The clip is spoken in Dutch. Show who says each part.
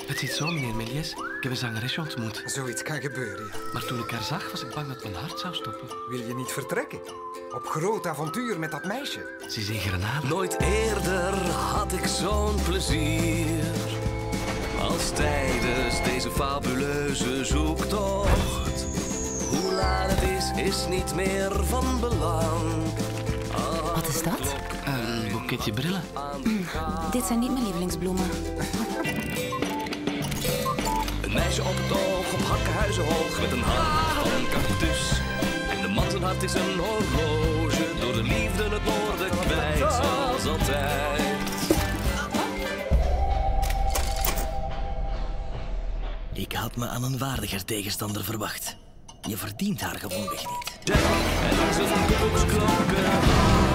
Speaker 1: Het zit zo, meneer Méliès. Ik heb een zangeresje ontmoet.
Speaker 2: Zoiets kan gebeuren, ja.
Speaker 1: Maar toen ik haar zag, was ik bang dat mijn hart zou stoppen.
Speaker 2: Wil je niet vertrekken? Op groot avontuur met dat meisje.
Speaker 1: Ze is in Grenade.
Speaker 3: Nooit eerder had ik zo'n plezier als tijdens deze fabuleuze zoektocht. Hoe laat het is niet meer van belang.
Speaker 4: Wat is dat?
Speaker 1: Een boeketje brillen.
Speaker 4: Dit zijn niet mijn lievelingsbloemen.
Speaker 3: Een meisje op het oog, op hakkenhuizen hoog, met een hart van een cactus. En de man zijn hart is een horloge, door de liefde het noorden kwijt, zoals altijd.
Speaker 5: Ik had me aan een waardiger tegenstander verwacht. Je verdient haar gewoonweg niet.
Speaker 3: Jack en zijn koekoeksklokken.